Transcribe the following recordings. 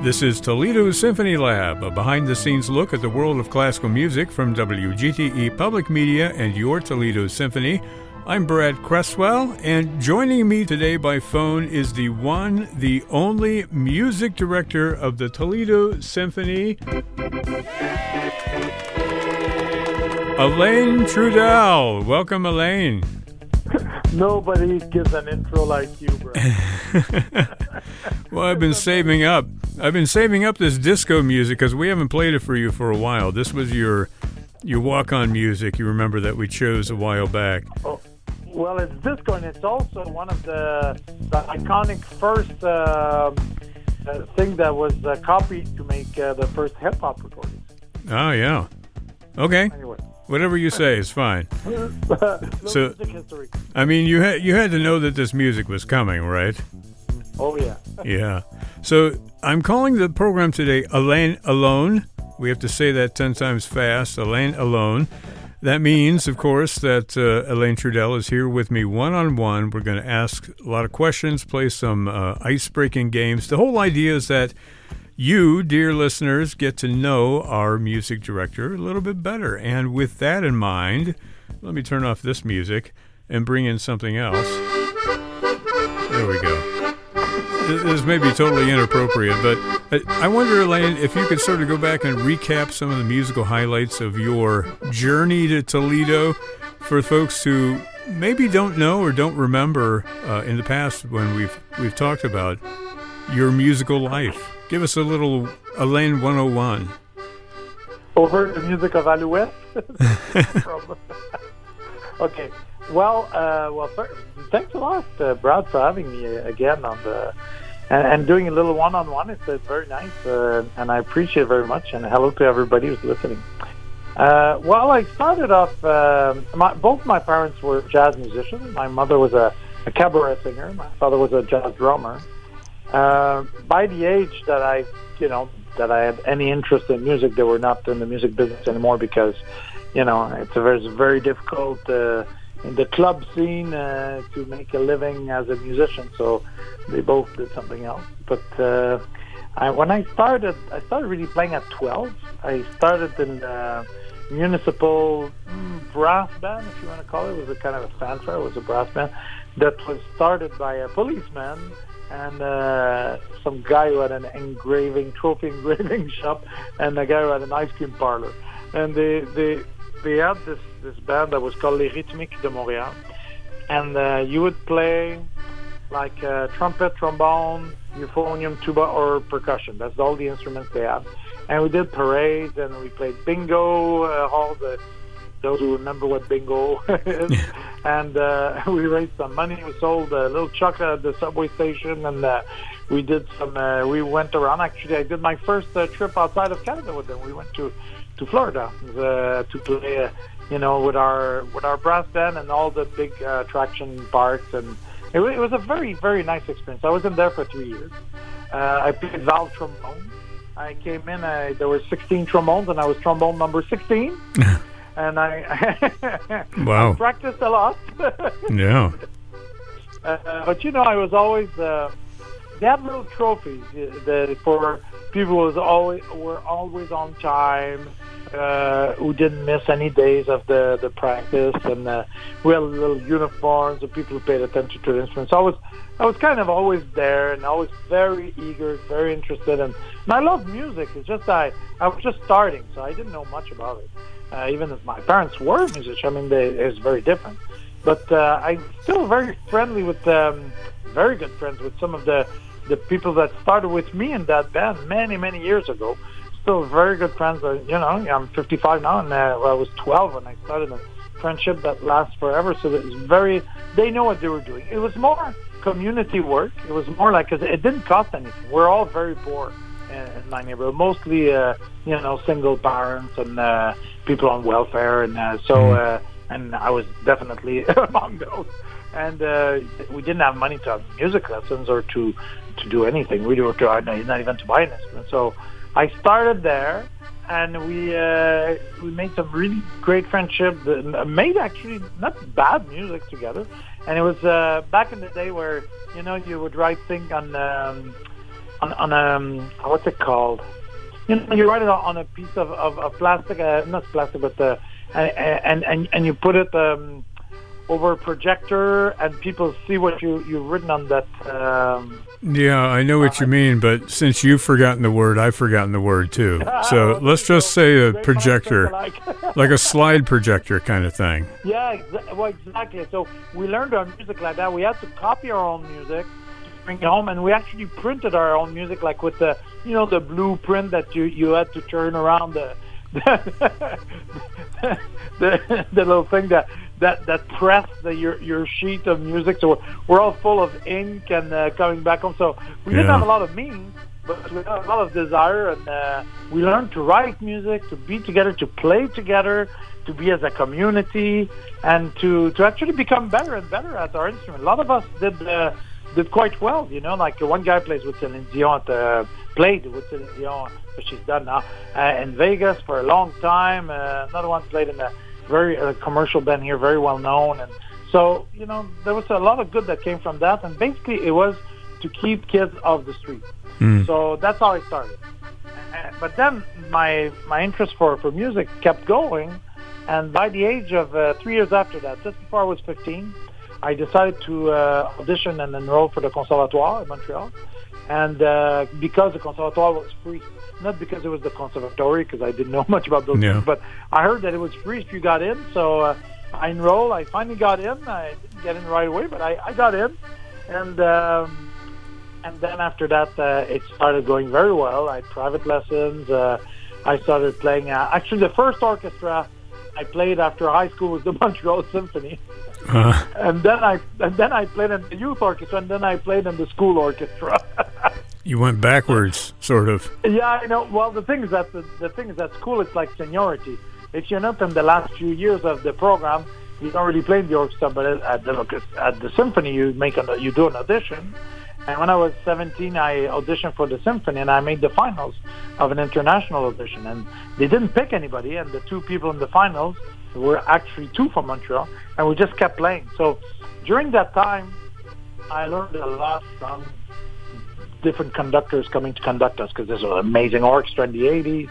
This is Toledo Symphony Lab, a behind-the-scenes look at the world of classical music from WGTE Public Media and your Toledo Symphony. I'm Brad Cresswell, and joining me today by phone is the one, the only music director of the Toledo Symphony, Alain Trudel. Welcome, Alain. Nobody gives an intro like you, Brad. Well, I've been saving up this disco music because we haven't played it for you for a while. This was your walk-on music. You remember that we chose a while back. Oh, well, it's disco, and it's also one of the iconic first thing that was copied to make the first hip-hop recordings. Oh, yeah. Okay. Anyway. Whatever you say is fine. So, music history. I mean, you had to know that this music was coming, right? Oh, yeah. Yeah. So I'm calling the program today Alain Alone. We have to say that 10 times fast, Alain Alone. That means, of course, that Alain Trudel is here with me one-on-one. We're going to ask a lot of questions, play some ice-breaking games. The whole idea is that you, dear listeners, get to know our music director a little bit better. And with that in mind, let me turn off this music and bring in something else. There we go. This may be totally inappropriate, but I wonder, Alain, if you could sort of go back and recap some of the musical highlights of your journey to Toledo for folks who maybe don't know or don't remember in the past when we've talked about your musical life. Give us a little Alain 101. Over the music of Alouette? Okay. Well, thanks a lot, Brad, for having me again on the and doing a little one-on-one. It's very nice, and I appreciate it very much. And hello to everybody who's listening. Well, I started off. Both my parents were jazz musicians. My mother was a cabaret singer. My father was a jazz drummer. By the age that I had any interest in music, they were not in the music business anymore because, it's very difficult in the club scene to make a living as a musician. So they both did something else. But when I started really playing at 12. I started in municipal brass band, if you want to call it. It was a kind of a fanfare. It was a brass band that was started by a policeman and some guy who had an trophy engraving shop, and a guy who had an ice cream parlor. And they had this band that was called Les Rythmiques de Montréal. And you would play like trumpet, trombone, euphonium, tuba, or percussion. That's all the instruments they had. And we did parades, and we played bingo, those who remember what bingo is. And we raised some money. We sold a little chocolate at the subway station, and we did we went around. Actually, I did my first trip outside of Canada with them. We went to Florida to play, with our brass band and all the big attraction parks. And it was a very, very nice experience. I was in there for 3 years. I played valve trombone. I came in, there were 16 trombones, and I was trombone number 16. And Wow. I practiced a lot. Yeah. But I was always they had little trophies for people who were always on time, who didn't miss any days of the practice, and we had little uniforms of people who paid attention to the instruments. So I was kind of always there, and always very eager, very interested, and I love music. It's just I was just starting, so I didn't know much about it. Even if my parents were musicians, it's very different. But I'm still very friendly with, very good friends with some of the people that started with me in that band many, many years ago. Still very good friends. I'm 55 now, and I was 12 when I started a friendship that lasts forever. So they know what they were doing. It was more community work. It was more like, cause it didn't cost anything. We're all very poor in my neighborhood, mostly single parents and people on welfare, and and I was definitely among those. And we didn't have money to have music lessons or to do anything. We were not even to buy an instrument. So I started there, and we made some really great friendship. Made actually not bad music together. And it was back in the day where you would write things on on what's it called? You write it on a piece of plastic, not plastic, but and you put it over a projector, and people see what you've written on that. Yeah, I know what you mean, but since you've forgotten the word, I've forgotten the word too. So let's just say a projector, like a slide projector kind of thing. Yeah, well, exactly. So we learned our music like that. We had to copy our own music, bring it home, and we actually printed our own music, like with the the blueprint that you had to turn around the little thing that pressed your sheet of music. So we're all full of ink and coming back home. So we didn't have a lot of means, but we had a lot of desire, and we learned to write music, to be together, to play together, to be as a community, and to actually become better and better at our instrument. A lot of us did quite well, like one guy plays with Celine Dion, played with Celine Dion, but she's done now, in Vegas for a long time. Another one played in a very commercial band here, very well known. And so, there was a lot of good that came from that. And basically it was to keep kids off the street. So that's how I started. But then my interest for music kept going. And by the age of 3 years after that, just before I was 15, I decided to audition and enroll for the Conservatoire in Montreal. And because the Conservatoire was free, not because it was the conservatory, because I didn't know much about those things, but I heard that it was free if you got in. So I enrolled. I finally got in. I didn't get in right away, but I got in. And then after that, it started going very well. I had private lessons. I started playing. Actually, the first orchestra I played after high school was the Montreal Symphony. And then I played in the youth orchestra, and then I played in the school orchestra. You went backwards, sort of. Yeah, I know. Well, the thing is that school, it's like seniority. If you're not in the last few years of the program, you don't really play in the orchestra. But at the symphony, you do an audition. And when I was 17, I auditioned for the symphony, and I made the finals of an international audition. And they didn't pick anybody, and the two people in the finals were actually two from Montreal, and we just kept playing. So during that time, I learned a lot from different conductors coming to conduct us, because there's an amazing orchestra in the 80s.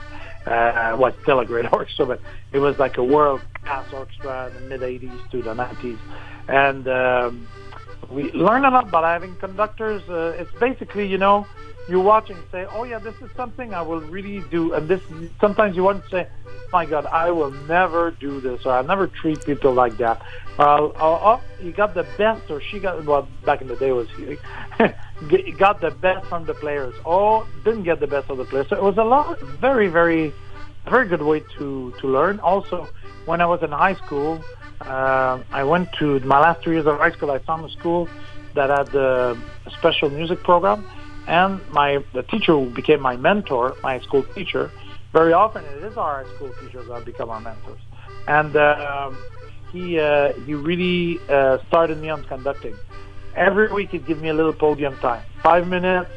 Well, still a great orchestra, but it was like a world-class orchestra in the mid-80s to the 90s. And we learned a lot about having conductors. It's basically, you watch and say, oh, yeah, this is something I will really do. And this sometimes you want to say, my God, I will never do this, or I'll never treat people like that. Oh, you got the best, or she got, well, back in the day it was he got the best from the players. Oh, didn't get the best of the players. So it was a lot, very, very, very good way to learn. Also, when I was in high school, I went to my last 3 years of high school. I found a school that had a special music program, and the teacher who became my mentor, my school teacher. Very often it is our school teachers that become our mentors, and he really started me on conducting. Every week he'd give me a little podium time, 5 minutes,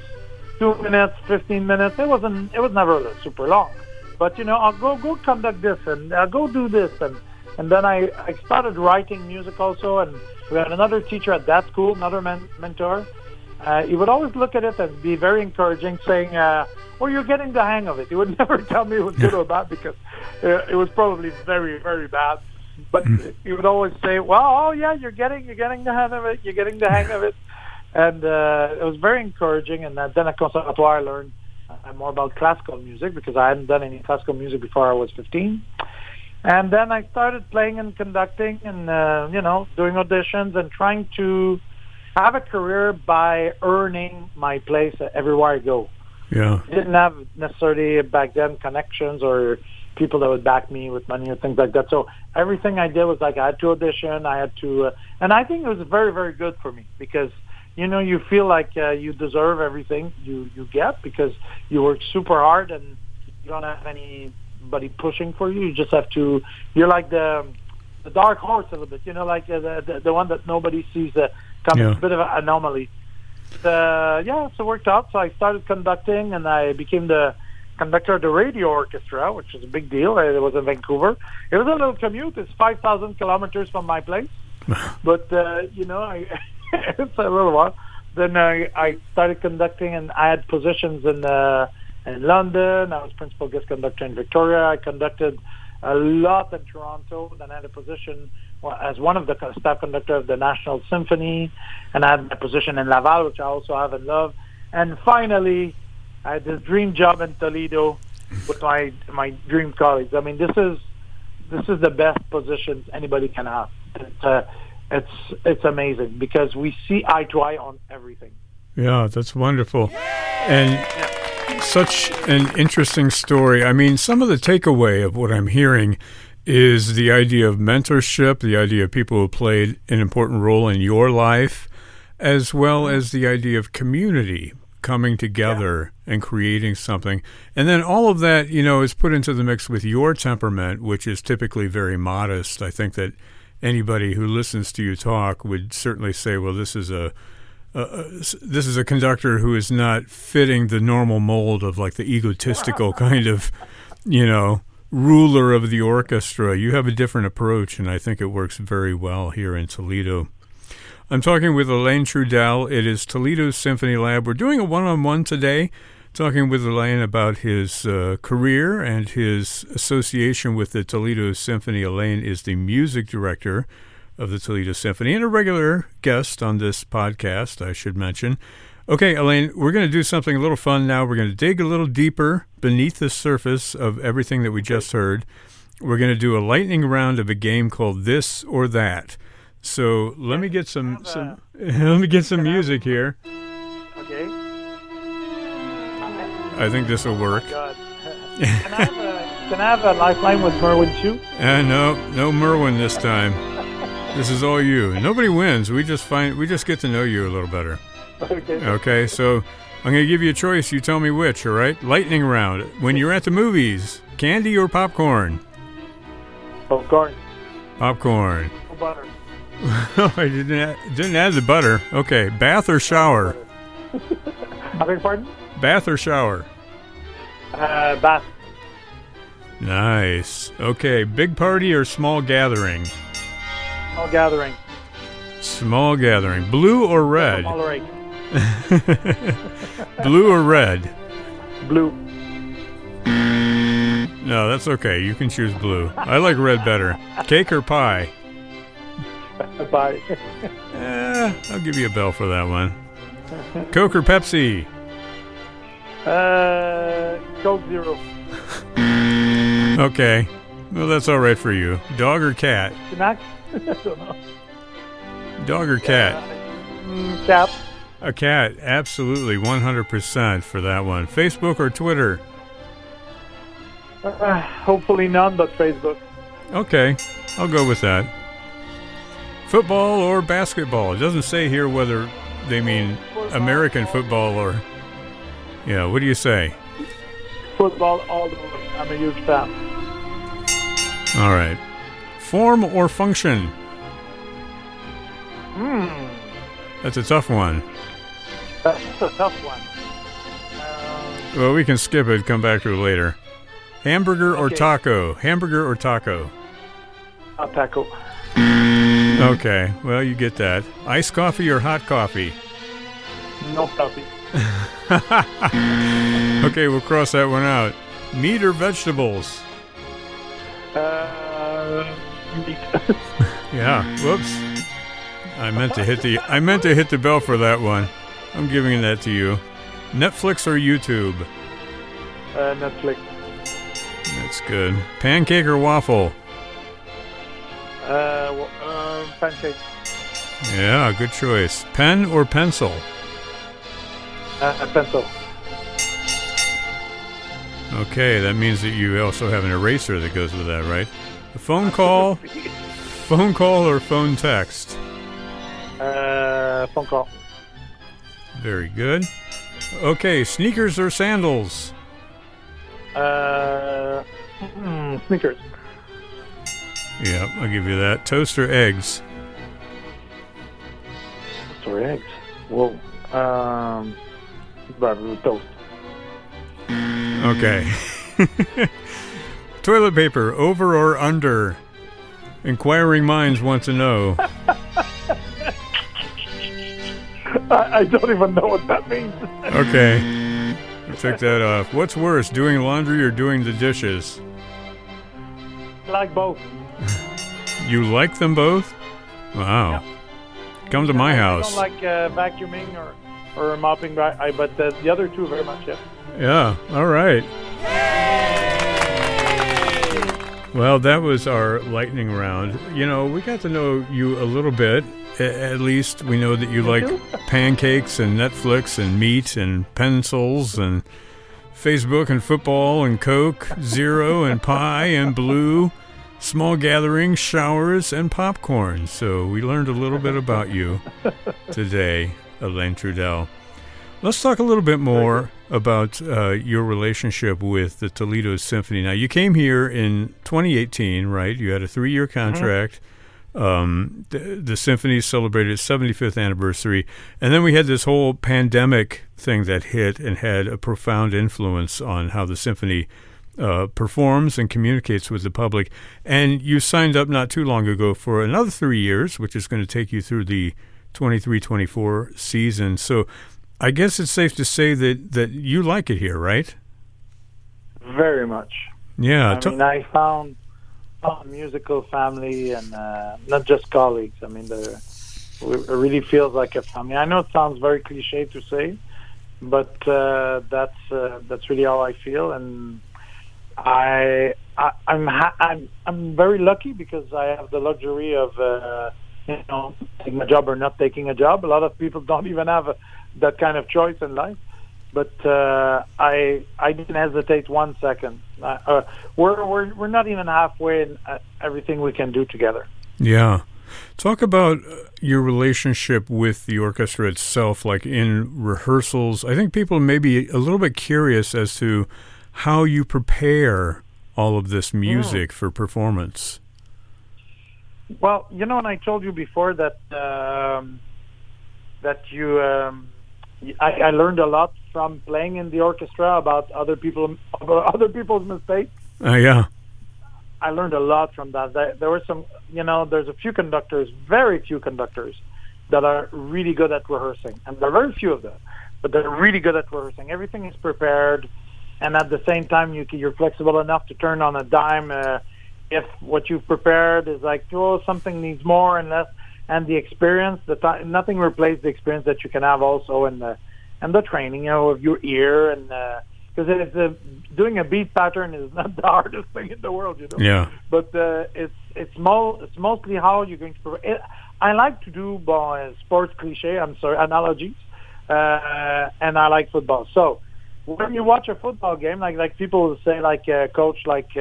2 minutes, 15 minutes. It was never super long, but I'll go conduct this, and I'll go do this, and then I started writing music also. And we had another teacher at that school, another mentor. He would always look at it and be very encouraging, saying, "Oh, you're getting the hang of it." He would never tell me it was good or bad, because it was probably very, very bad. But he would always say, "Well, oh yeah, you're getting the hang of it. You're getting the hang of it," and it was very encouraging. And then at Conservatoire, I learned more about classical music, because I hadn't done any classical music before I was 15. And then I started playing and conducting, and doing auditions and trying to have a career by earning my place everywhere I go. Yeah. I didn't have necessarily back then connections or people that would back me with money or things like that. So everything I did was like I had to audition, I had to, and I think it was very, very good for me, because you feel like you deserve everything you get, because you work super hard and you don't have anybody pushing for you. You just have to. You're like the dark horse a little bit, like the one that nobody sees coming. It's a bit of an anomaly. So it worked out. So I started conducting, and I became the conductor of the radio orchestra, which is a big deal. It was in Vancouver. It was a little commute. It's 5,000 kilometers from my place, but it's a little while. then I started conducting, and I had positions in London. I was principal guest conductor in Victoria. I conducted a lot in Toronto. Then I had a position as one of the staff conductor of the National Symphony, and I had a position in Laval, which I also have and love. And finally, I had this dream job in Toledo with my dream colleagues. I mean, this is the best position anybody can have. It's amazing because we see eye to eye on everything. Yeah, that's wonderful. And such an interesting story. I mean, some of the takeaway of what I'm hearing is the idea of mentorship, the idea of people who played an important role in your life, as well as the idea of community coming together and creating something. And then all of that, is put into the mix with your temperament, which is typically very modest. I think that anybody who listens to you talk would certainly say, well, this is a conductor who is not fitting the normal mold of like the egotistical kind of, ruler of the orchestra. You have a different approach, and I think it works very well here in Toledo. I'm talking with Alain Trudel. It is Toledo's Symphony Lab. We're doing a one-on-one today, talking with Alain about his career and his association with the Toledo Symphony. Alain is the music director of the Toledo Symphony and a regular guest on this podcast, I should mention. Okay, Alain, we're going to do something a little fun now. We're going to dig a little deeper beneath the surface of everything that we just heard. We're going to do a lightning round of a game called This or That. So let me get some music here. Okay. I think this will work. Oh my God. Can I have a lifeline with Merwin too? No Merwin this time. This is all you. Nobody wins. We just get to know you a little better. Okay, so I'm going to give you a choice. You tell me which, all right? Lightning round. When you're at the movies, candy or popcorn? Popcorn. Popcorn. No butter. I didn't add the butter. Okay, bath or shower? I beg pardon? Bath or shower? Bath. Nice. Okay, big party or small gathering? Small gathering. Small gathering. Blue or red? All right. Blue or red? Blue. No, that's okay. You can choose blue. I like red better. Cake or pie? Pie. I'll give you a bell for that one. Coke or Pepsi? Coke Zero. Okay. Well, that's all right for you. Dog or cat? Snack? I don't know. Dog or cat? Cat. A cat. Absolutely. 100% for that one. Facebook or Twitter? Hopefully none, but Facebook. Okay. I'll go with that. Football or basketball? It doesn't say here whether they mean American football or... Yeah, what do you say? Football all the way. I'm a huge fan. All right. Form or function? That's a tough one. That's a tough one. Well, we can skip it, come back to it later. Hamburger or Okay. taco? Hamburger or taco? Taco. Okay, well, you get that. Iced coffee or hot coffee? No coffee. Okay, we'll cross that one out. Meat or vegetables? Meat. Yeah, whoops. I meant to hit the bell for that one. I'm giving that to you. Netflix or YouTube? Netflix. That's good. Pancake or waffle? Pancake. Yeah, good choice. Pen or pencil? Pencil. Okay, that means that you also have an eraser that goes with that, right? A phone call or phone text? Phone call. Very good. Okay, sneakers or sandals? Sneakers. Yeah, I'll give you that. Toast or eggs? Sorry, eggs. Whoa. Toast. Okay. Toilet paper, over or under? Inquiring minds want to know. I don't even know what that means. Okay. I'll take that off. What's worse, doing laundry or doing the dishes? Like both. You like them both? Wow. Yeah. Come to my I house. don't like vacuuming or mopping, but the other two very much, yeah. Yeah, all right. Well, that was our lightning round. You know, we got to know you a little bit. At least we know that you like pancakes and Netflix and meat and pencils and Facebook and football and Coke, Zero and pie and blue, small gatherings, showers, and popcorn. So we learned a little bit about you today, Alain Trudel. Let's talk a little bit more about your relationship with the Toledo Symphony. Now, you came here in 2018, right? You had a 3-year contract. The Symphony celebrated its 75th anniversary. And then we had this whole pandemic thing that hit and had a profound influence on how the Symphony performs and communicates with the public. And you signed up not too long ago for another 3 years, which is going to take you through the 23-24 season. So I guess it's safe to say that you like it here, right? Very much. Yeah. I mean, I found a musical family and not just colleagues. I mean, it really feels like a family. I know it sounds very cliche to say, but that's really how I feel. And I'm very lucky because I have the luxury of taking a job or not taking a job. A lot of people don't even have that kind of choice in life. But I didn't hesitate 1 second. We're not even halfway in everything we can do together. Yeah. Talk about your relationship with the orchestra itself, like in rehearsals. I think people may be a little bit curious as to how you prepare all of this music for performance. Well, and I told you before that I learned a lot from playing in the orchestra about other people's mistakes. Yeah. I learned a lot from that. There were some, there's a few conductors, very few conductors, that are really good at rehearsing. And there are very few of them, but they're really good at rehearsing. Everything is prepared, and at the same time, you're flexible enough to turn on a dime if what you've prepared is like, something needs more and less. And the experience, nothing replaces the experience that you can have also in the training, of your ear, and because doing a beat pattern is not the hardest thing in the world, Yeah. But it's mostly how you're going to. I like to do sports analogies, and I like football. So when you watch a football game, like people will say, like a coach, like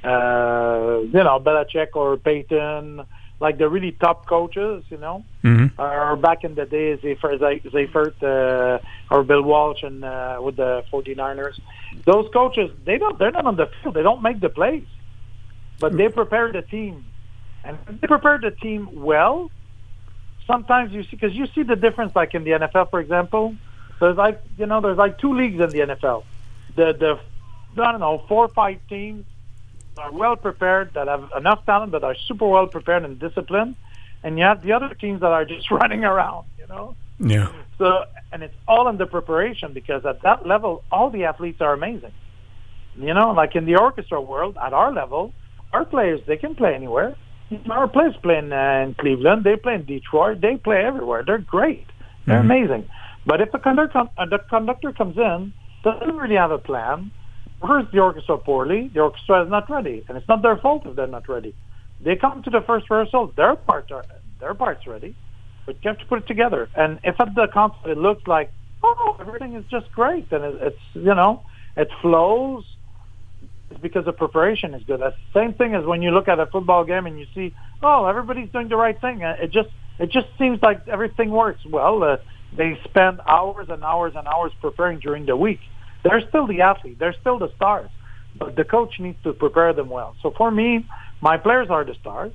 Belichick or Peyton. Like the really top coaches, or back in the days, Zayfert or Bill Walsh and with the 49ers. Those coaches, they're not on the field. They don't make the plays, but they prepare the team. And if they prepare the team well, sometimes you see the difference, like in the NFL, for example. There's like 2 leagues in the NFL. The 4 or 5 teams are well prepared, that have enough talent, that are super well prepared and disciplined, and you have the other teams that are just running around, Yeah. So, and it's all in the preparation, because at that level, all the athletes are amazing. Like in the orchestra world, at our level, our players, they can play anywhere. Our players play in Cleveland, they play in Detroit, they play everywhere. They're great. They're amazing. But if the conductor comes in, doesn't really have a plan, rehearse the orchestra poorly, the orchestra is not ready, and it's not their fault if they're not ready. They come to the first rehearsal, their part's ready, but you have to put it together. And if at the concert it looks like, everything is just great, and it flows, it's because the preparation is good. That's the same thing as when you look at a football game and you see, everybody's doing the right thing. It just seems like everything works well. They spend hours and hours and hours preparing during the week. They're still the athlete. They're still the stars. But the coach needs to prepare them well. So for me, my players are the stars,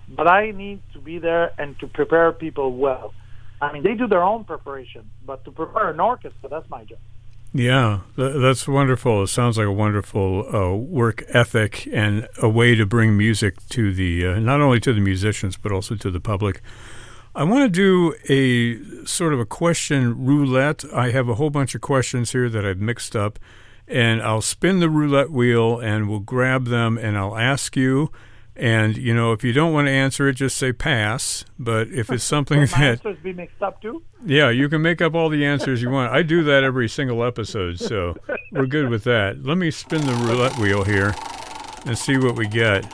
but I need to be there and to prepare people well. I mean, they do their own preparation, but to prepare an orchestra, that's my job. Yeah, that's wonderful. It sounds like a wonderful work ethic and a way to bring music to the not only to the musicians, but also to the public. I want to do a sort of a question roulette. I have a whole bunch of questions here that I've mixed up, and I'll spin the roulette wheel, and we'll grab them, and I'll ask you. And, if you don't want to answer it, just say pass. But if it's something Will my that... answers be mixed up too? Yeah, you can make up all the answers you want. I do that every single episode, so we're good with that. Let me spin the roulette wheel here and see what we get.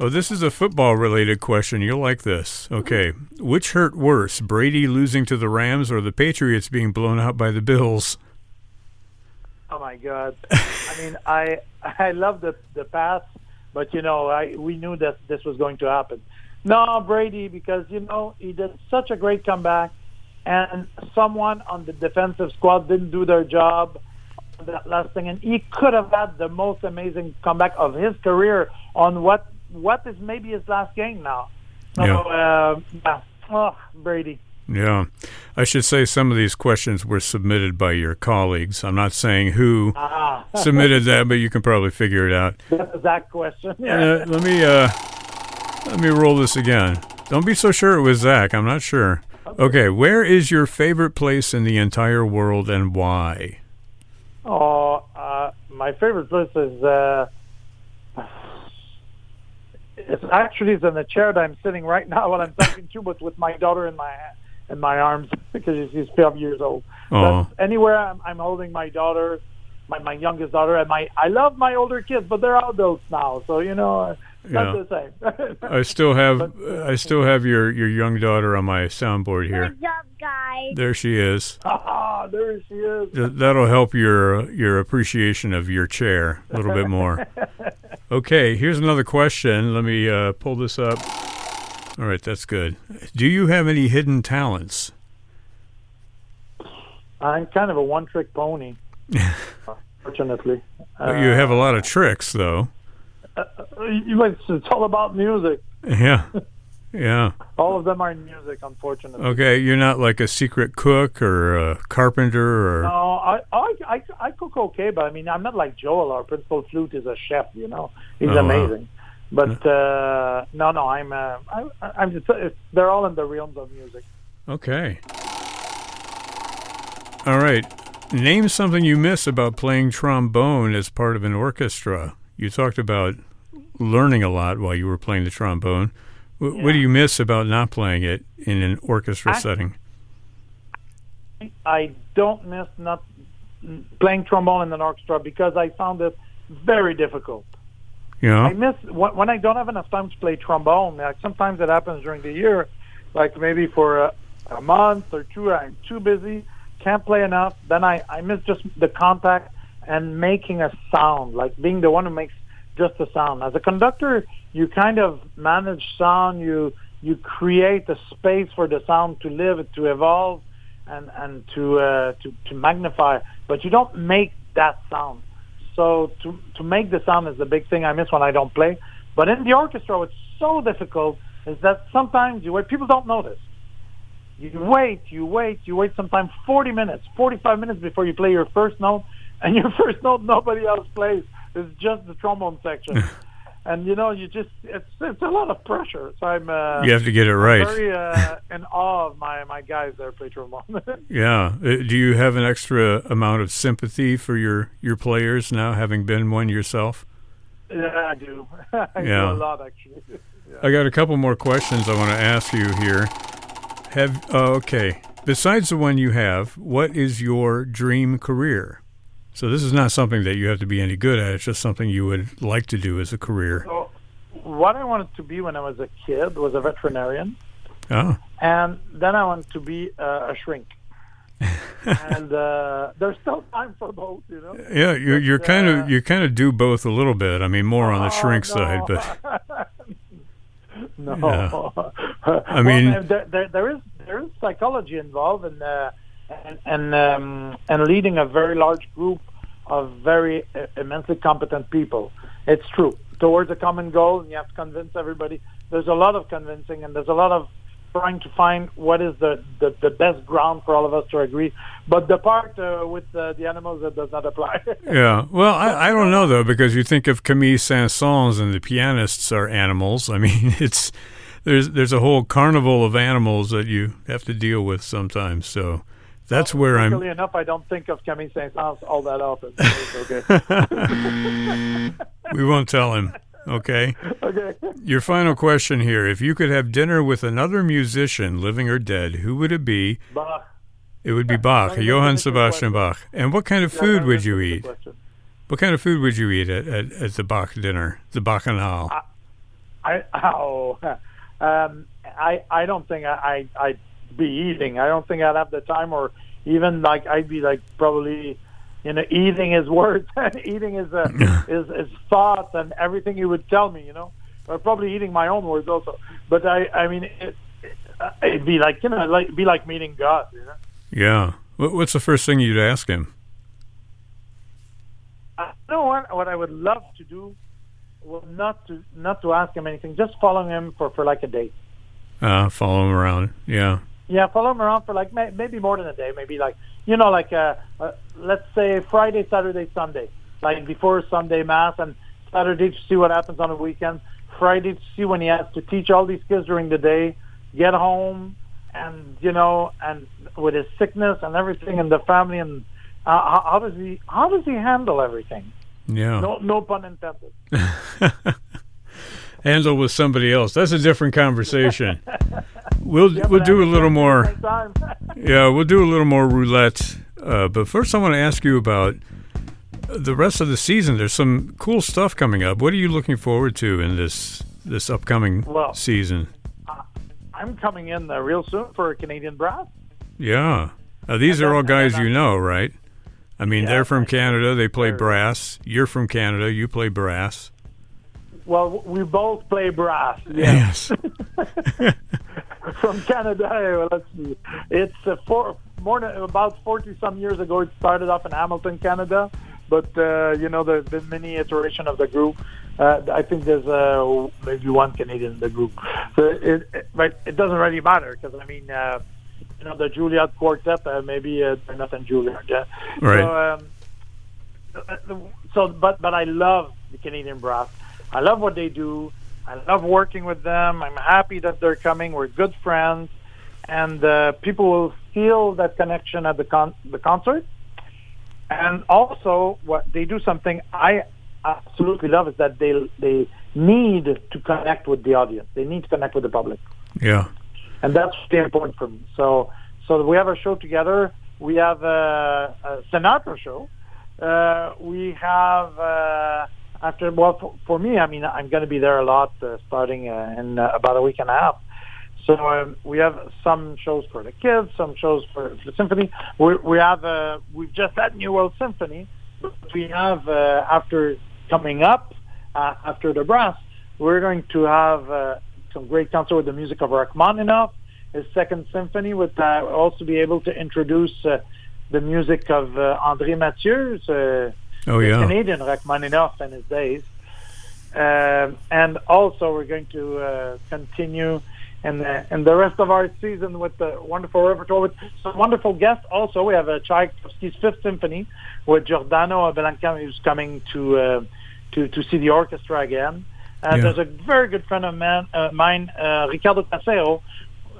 Oh, this is a football-related question. You'll like this. Okay. Which hurt worse, Brady losing to the Rams or the Patriots being blown out by the Bills? Oh, my God. I mean, I love the pass. But, we knew that this was going to happen. No, Brady, because, he did such a great comeback, and someone on the defensive squad didn't do their job on that last thing, and he could have had the most amazing comeback of his career on what is maybe his last game now. So, yeah. Oh, Brady. Yeah. I should say some of these questions were submitted by your colleagues. I'm not saying who submitted that, but you can probably figure it out. That's that question. Yeah. Let me roll this again. Don't be so sure it was Zach. I'm not sure. Okay. Where is your favorite place in the entire world and why? Oh, my favorite place is it's actually in the chair that I'm sitting right now while I'm talking to you, but with my daughter in my arms because she's 12 years old. Oh. Anywhere I'm holding my daughter, my youngest daughter, and I love my older kids, but they're adults now, so that's the same. I still have your young daughter on my soundboard here. What's up, guys? There she is. There she is. That'll help your appreciation of your chair a little bit more. Okay, here's another question. Let me pull this up. All right, that's good. Do you have any hidden talents? I'm kind of a one-trick pony, fortunately. But you have a lot of tricks, though. It's all about music. Yeah, yeah. All of them are in music, unfortunately. Okay, you're not like a secret cook or a carpenter or... No, I cook okay, but I mean, I'm not like Joel. Our principal flute is a chef, He's amazing. Wow. But no, I'm just, they're all in the realms of music. Okay. All right. Name something you miss about playing trombone as part of an orchestra. You talked about learning a lot while you were playing the trombone. What do you miss about not playing it in an orchestra setting? I don't miss not playing trombone in an orchestra because I found it very difficult. Yeah. I miss when I don't have enough time to play trombone. Like sometimes it happens during the year, like maybe for a month or two, I'm too busy, can't play enough. Then I miss just the contact and making a sound, like being the one who makes just a sound. As a conductor, you kind of manage sound. You create a space for the sound to live, to evolve, and to magnify. But you don't make that sound. So to make the sound is the big thing I miss when I don't play. But in the orchestra, what's so difficult is that sometimes you wait. People don't notice. You wait sometimes 40 minutes, 45 minutes before you play your first note. And your first note, nobody else plays. It's just the trombone section. And, it's a lot of pressure. So you have to get it right. I'm very in awe of my guys that play trombone. Yeah. Do you have an extra amount of sympathy for your players now, having been one yourself? Yeah, I do. I do a lot, actually. Yeah. I got a couple more questions I want to ask you here. Okay. Besides the one you have, what is your dream career? So this is not something that you have to be any good at. It's just something you would like to do as a career. So what I wanted to be when I was a kid was a veterinarian. Oh. And then I wanted to be a shrink. And there's still time for both, Yeah, you kind of do both a little bit. I mean, more on the shrink side, but no. Yeah. I mean, there is psychology involved in and leading a very large group of very immensely competent people. It's true. Towards a common goal, and you have to convince everybody. There's a lot of convincing, and there's a lot of trying to find what is the best ground for all of us to agree. But the part with the animals, that does not apply. Yeah. Well, I don't know, though, because you think of Camille Saint-Saëns and the pianists are animals. I mean, there's a whole carnival of animals that you have to deal with sometimes. So that's where I'm. Luckily enough, I don't think of Camille Saint-Saëns all that often. It's okay. We won't tell him. Okay. Okay. Your final question here: if you could have dinner with another musician, living or dead, who would it be? Bach. It would be Bach, Johann Sebastian Bach. And what kind of food would you eat? What kind of food would you eat at the Bach dinner, the Bacchanal? I don't think I'd be eating. I don't think I'd have the time, or even like I'd be like probably, eating his words and eating his thoughts and everything he would tell me, or probably eating my own words also. But I mean, it'd be like be like meeting God, Yeah. What's the first thing you'd ask him? What I would love to do was not to ask him anything, just follow him for like a day. Follow him around, yeah. Yeah, follow him around for like maybe more than a day, maybe like, let's say Friday, Saturday, Sunday, like before Sunday Mass, and Saturday to see what happens on the weekend, Friday to see when he has to teach all these kids during the day, get home, and, and with his sickness and everything and the family, and how does he handle everything? Yeah. No pun intended. Handle with somebody else. That's a different conversation. We'll do a little more. Yeah, we'll do a little more roulette. But first, I want to ask you about the rest of the season. There's some cool stuff coming up. What are you looking forward to in this upcoming season? I'm coming in real soon for a Canadian Brass. Yeah. These are all guys you know, right? I mean, they're from Canada. They play brass. You're from Canada. You play brass. Well, we both play brass. Yes. From Canada, let's see. It's about 40-some years ago. It started off in Hamilton, Canada. But, there's been many iterations of the group. I think there's maybe one Canadian in the group. So but it doesn't really matter because, I mean, the Juilliard Quartet, maybe they're not in Juilliard. Yeah? Right. But I love the Canadian Brass. I love what they do. I love working with them. I'm happy that they're coming. We're good friends. And people will feel that connection at the concert. And also, what they do something I absolutely love is that they need to connect with the audience. They need to connect with the public. Yeah. And that's very important for me. So we have a show together. We have a Sinatra show. We have for me, I mean, I'm going to be there a lot starting in about a week and a half. So we have some shows for the kids, some shows for the symphony. We've just had New World Symphony. But we have after coming up after the brass, we're going to have some great concert with the music of Rachmaninoff, his second symphony. With also be able to introduce the music of André Mathieu's Canadian Rachmaninoff in his days, and also we're going to continue in the rest of our season with the wonderful repertoire with some wonderful guests. Also, we have Tchaikovsky's Fifth Symphony with Giordano Bellanca, who's coming to see the orchestra again. There's a very good friend of mine, Ricardo Casero,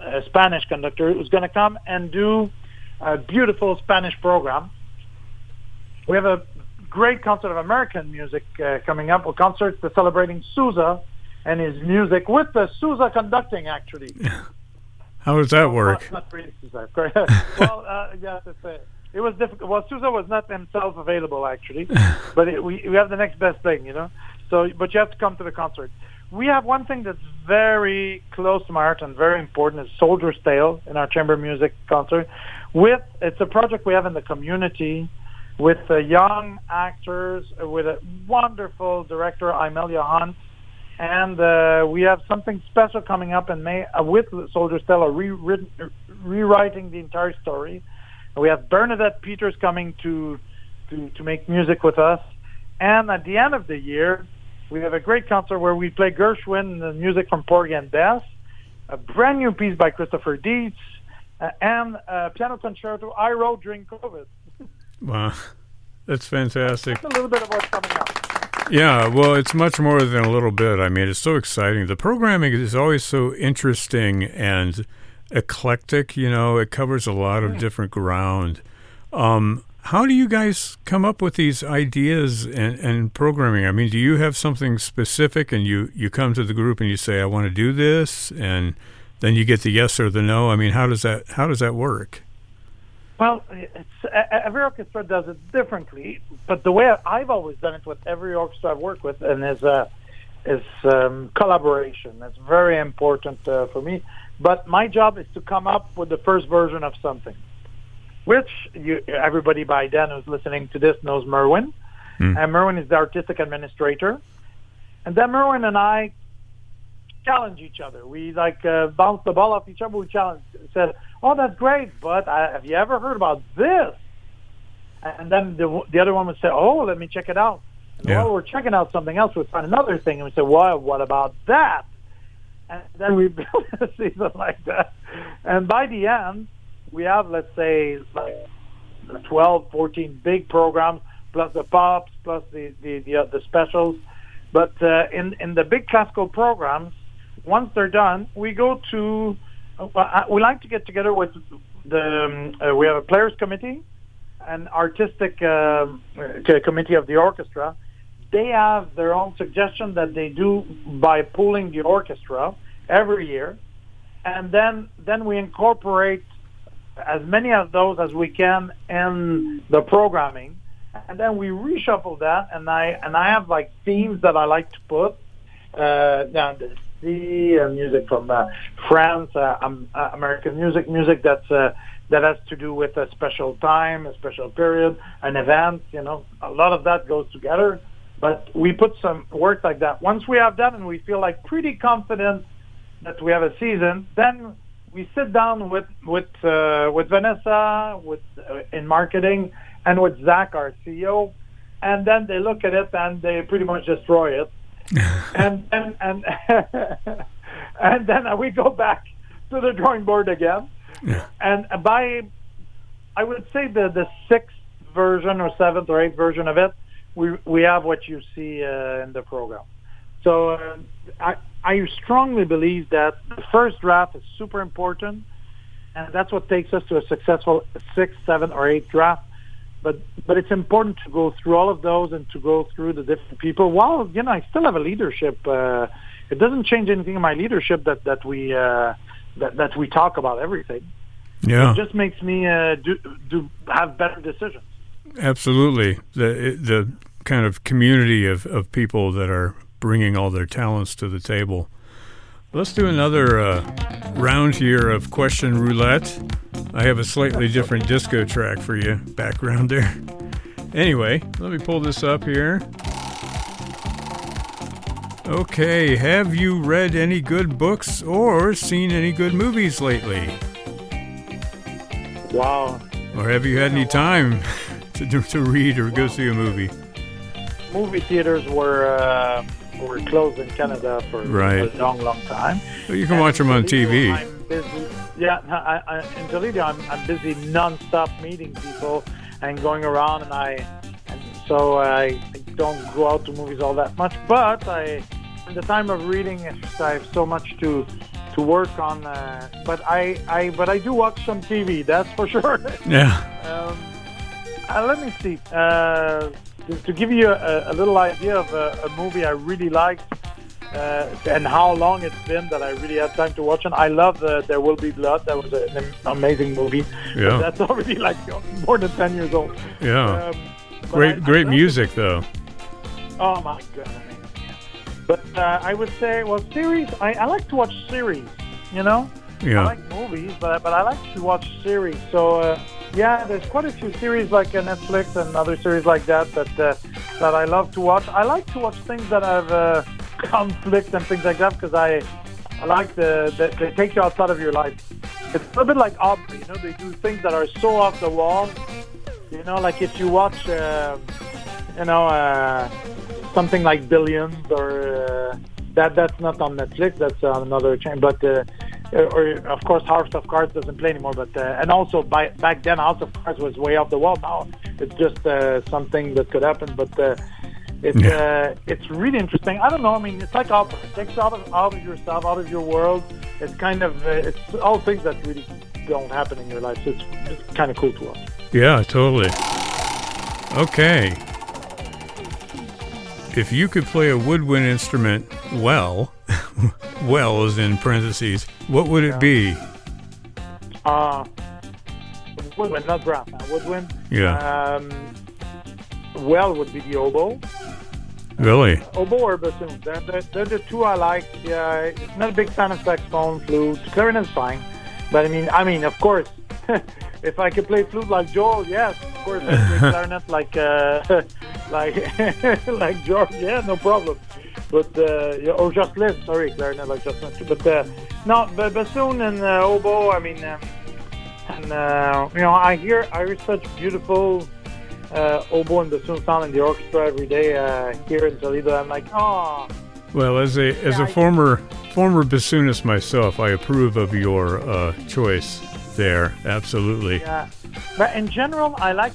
a Spanish conductor, who's going to come and do a beautiful Spanish program. We have a great concert of American music coming up, a concert celebrating Sousa and his music with the Sousa conducting, actually. How does that work? Not really Sousa. Well, yes, it was difficult. Well, Sousa was not himself available, actually, but we have the next best thing, So, but you have to come to the concert. We have one thing that's very close to my heart and very important is Soldier's Tale in our chamber music concert. It's a project we have in the community with young actors, with a wonderful director, Imelia Hunt, and we have something special coming up in May with Soldier's Tale, rewriting the entire story. We have Bernadette Peters coming to make music with us, and at the end of the year, we have a great concert where we play Gershwin, the music from Porgy and Bess, a brand new piece by Christopher Dietz, and a piano concerto I wrote during COVID. Wow, that's fantastic. That's a little bit of what's coming up. Yeah, well, it's much more than a little bit. I mean, it's so exciting. The programming is always so interesting and eclectic. You know, it covers a lot of different ground. How do you guys come up with these ideas and programming? I mean, do you have something specific and you come to the group and you say, I want to do this, and then you get the yes or the no? I mean, how does that work? Well, every orchestra does it differently, but the way I've always done it with every orchestra I've worked with, and is collaboration. That's very important for me. But my job is to come up with the first version of something, which everybody by then who's listening to this knows Merwin. And Merwin is the artistic administrator. And then Merwin and I challenge each other. We bounce the ball off each other. We said, oh, that's great, but have you ever heard about this? And then the other one would say, oh, let me check it out. And while we're checking out something else, we'd find another thing, and we say, well, what about that? And then we build a season like that. And by the end, we have, let's say, like 12, 14 big programs, plus the pops, plus the specials. But in the big classical programs, once they're done, we go to. We like to get together with we have a players committee, an artistic committee of the orchestra. They have their own suggestion that they do by pooling the orchestra every year, and then we incorporate as many of those as we can in the programming, and then we reshuffle that. And I have like themes that I like to put down. Music from France, American music that has to do with a special time, a special period, an event. You know, a lot of that goes together. But we put some work like that. Once we have that and we feel like pretty confident that we have a season, then we sit down with Vanessa, in marketing, and with Zach, our CEO, and then they look at it and they pretty much destroy it. and then we go back to the drawing board again. Yeah. And I would say the sixth version or seventh or eighth version of it, we have what you see in the program. So I strongly believe that the first draft is super important, and that's what takes us to a successful sixth, seventh, or eighth draft. But it's important to go through all of those and to go through the different people. While I still have a leadership. It doesn't change anything in my leadership that we talk about everything. Yeah, it just makes me have better decisions. Absolutely, the kind of community of people that are bringing all their talents to the table. Let's do another round here of question roulette. I have a slightly different disco track for you, background there. Anyway, let me pull this up here. Okay, have you read any good books or seen any good movies lately? Wow. Or have you had any time to read or go see a movie? Movie theaters were closed in Canada for a long time. Well, you can watch them on TV. I'm busy. Yeah, in Toledo, I'm busy non-stop meeting people and going around, and so I don't go out to movies all that much. But in the time of reading, I have so much to work on. But I do watch some TV. That's for sure. Yeah. Let me see. To give you a little idea of a movie I really liked and how long it's been that I really had time to watch it. I love There Will Be Blood. That was an amazing movie. Yeah. That's already like more than 10 years old. Yeah. Great music, though. Oh, my goodness. But I would say, series, I like to watch series, you know? Yeah. I like movies, but I like to watch series. So, there's quite a few series like Netflix and other series like that I love to watch. I like to watch things that have conflict and things like that because I like they take you outside of your life. It's a little bit like Aubrey, you know, they do things that are so off the wall. You know, like if you watch, something like Billions or that's not on Netflix, that's on another channel, but or of course House of Cards doesn't play anymore, but and also back then House of Cards was way off the wall. Now it's just something that could happen, but It's really interesting. I don't know. I mean, it's like opera. It takes out of yourself, out of your world. It's kind of it's all things that really don't happen in your life. So it's kind of cool to watch. Yeah, totally. Okay. If you could play a woodwind instrument well, well is in parentheses, what would it be? Woodwind, not brass. Woodwind. Yeah. Well would be the oboe. Really? Oboe or bassoon. They're the two I like. Yeah, not a big fan of saxophone, flute. Clarinet's fine. But I mean, of course, if I could play flute like Joel, yes, of course, I'd play clarinet like like George, yeah, no problem. But or Jocelyn, sorry, clarinet like Jocelyn too. But no, bassoon and oboe. I mean, I hear such beautiful oboe and bassoon sound in the orchestra every day here in Toledo. I'm like, oh. Well, as a former bassoonist myself, I approve of your choice there. Absolutely. Yeah, but in general, I like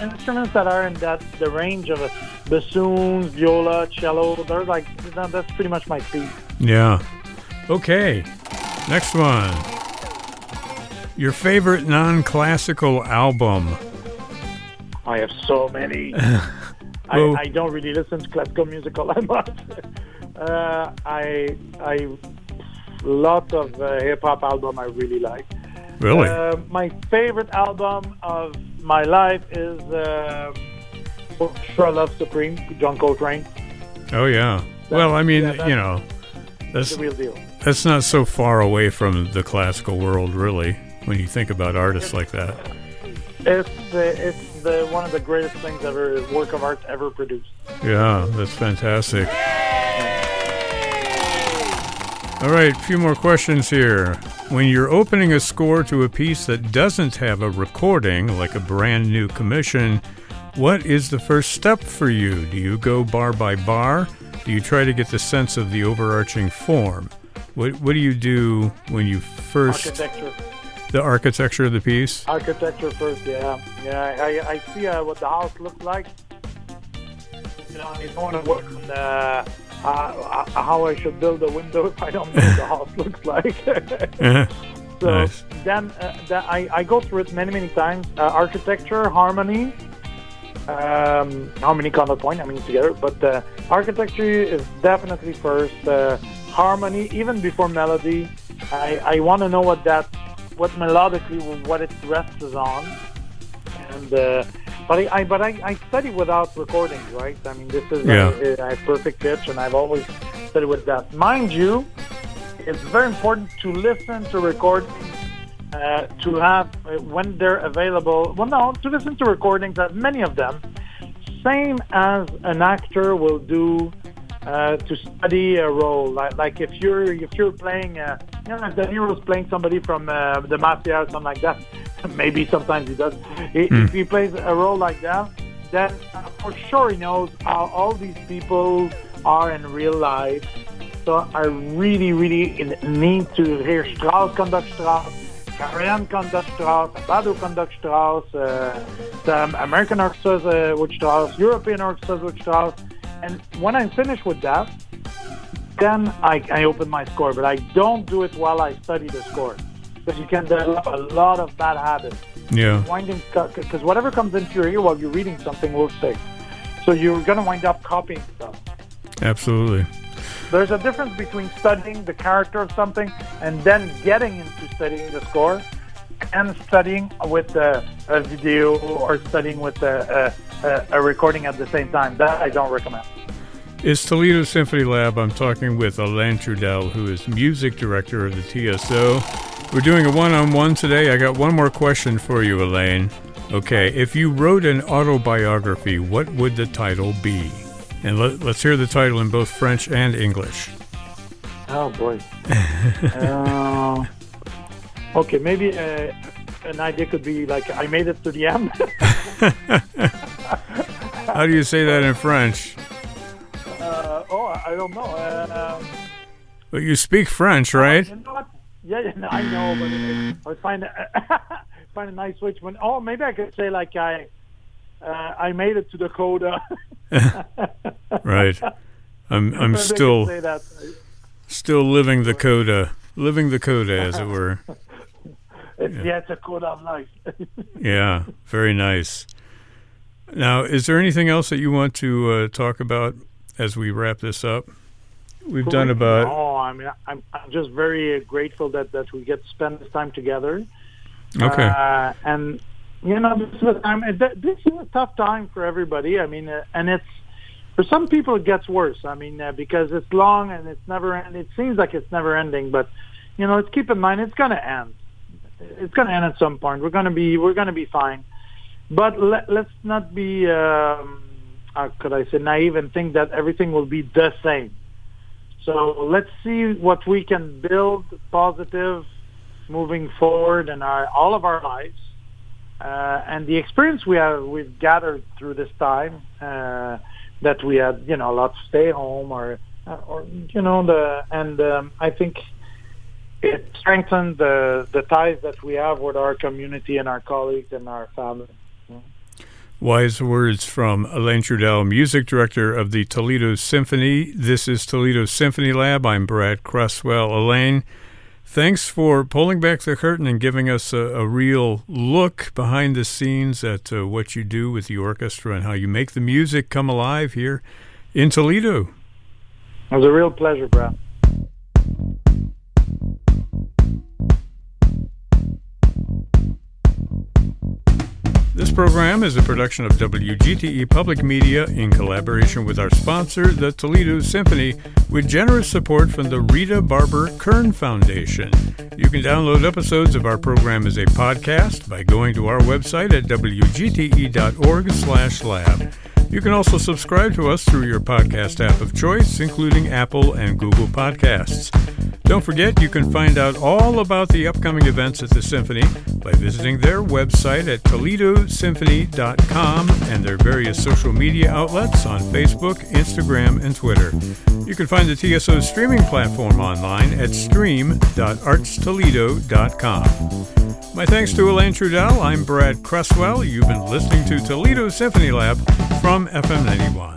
instruments that are in the range of a bassoon, viola, cello. They're like that's pretty much my speed. Yeah. Okay. Next one. Your favorite non-classical album? I have so many. I don't really listen to classical music all that much. I lots of hip hop album I really like. Really? My favorite album of my life is Sure Love Supreme, John Coltrane. Oh yeah. Well, I mean, that's the real deal. That's not so far away from the classical world, really, when you think about artists like that. It's one of the greatest things ever, work of art ever produced. Yeah, that's fantastic. All right, a few more questions here. When you're opening a score to a piece that doesn't have a recording, like a brand new commission, what is the first step for you? Do you go bar by bar? Do you try to get the sense of the overarching form? What do you do when you first... Architecture. The architecture of the piece? Architecture first, yeah. I see what the house looks like. I don't want to work on how I should build a window if I don't know what the house looks like. So nice. Then I go through it many times. Architecture, harmony counterpoint, together. But architecture is definitely first. Harmony, even before melody. I want to know what melodically what it rests on. And but I study without recordings, right? I mean, this is a perfect pitch, and I've always studied with that. Mind you, it's very important to listen to recordings, to have, when they're available, to listen to recordings, as many of them, same as an actor will do to study a role. Like if you're playing, if De Niro's playing somebody from the Mafia or something like that, maybe sometimes he does. If he plays a role like that, then for sure he knows how all these people are in real life. So I really need to hear Strauss conduct Strauss, Karajan conduct Strauss, Abado conduct Strauss, the American orchestras with Strauss, European orchestras with Strauss. And when I'm finished with that, then I open my score. But I don't do it while I study the score, because you can develop a lot of bad habits. Yeah. Because whatever comes into your ear while you're reading something will stick. So you're going to wind up copying stuff. Absolutely. There's a difference between studying the character of something and then getting into studying the score, and studying with a video or studying with a recording at the same time. That I don't recommend. It's Toledo Symphony Lab. I'm talking with Alain Trudel, who is music director of the TSO. We're doing a one-on-one today. I got one more question for you, Alain. Okay, if you wrote an autobiography, what would the title be? And let's hear the title in both French and English. Oh, boy. Okay, maybe an idea could be like, I made it to the end. How do you say that in French? I don't know. But you speak French, right? You know what? Yeah, I know, but I would find a nice switch. Maybe I could say like I I made it to the coda. Right. I'm still living the coda, as it were. It's a coda of life. Yeah, very nice. Now, is there anything else that you want to talk about as we wrap this up? We've done about... No, I mean, I'm just very grateful that we get to spend this time together. Okay. And, this is a time, this is a tough time for everybody. I mean, and it's, for some people it gets worse. I mean, because it's long and it's never ending. It seems like it's never ending, but, let's keep in mind it's going to end. It's going to end at some point. We're going to be fine. But let's not be, how could I say, naive and think that everything will be the same. So let's see what we can build positive moving forward in all of our lives, and the experience we've gathered through this time, that we had, a lot to stay home or I think it strengthened the ties that we have with our community and our colleagues and our family. Wise words from Alain Trudel, music director of the Toledo Symphony. This is Toledo Symphony Lab. I'm Brad Cresswell. Alain, thanks for pulling back the curtain and giving us a real look behind the scenes at what you do with the orchestra and how you make the music come alive here in Toledo. It was a real pleasure, Brad. This program is a production of WGTE Public Media in collaboration with our sponsor, the Toledo Symphony, with generous support from the Rita Barber Kern Foundation. You can download episodes of our program as a podcast by going to our website at wgte.org/lab. You can also subscribe to us through your podcast app of choice, including Apple and Google Podcasts. Don't forget, you can find out all about the upcoming events at the Symphony by visiting their website at toledosymphony.com and their various social media outlets on Facebook, Instagram, and Twitter. You can find the TSO streaming platform online at stream.artstoledo.com. My thanks to Alain Trudel. I'm Brad Cresswell. You've been listening to Toledo Symphony Lab from FM 91.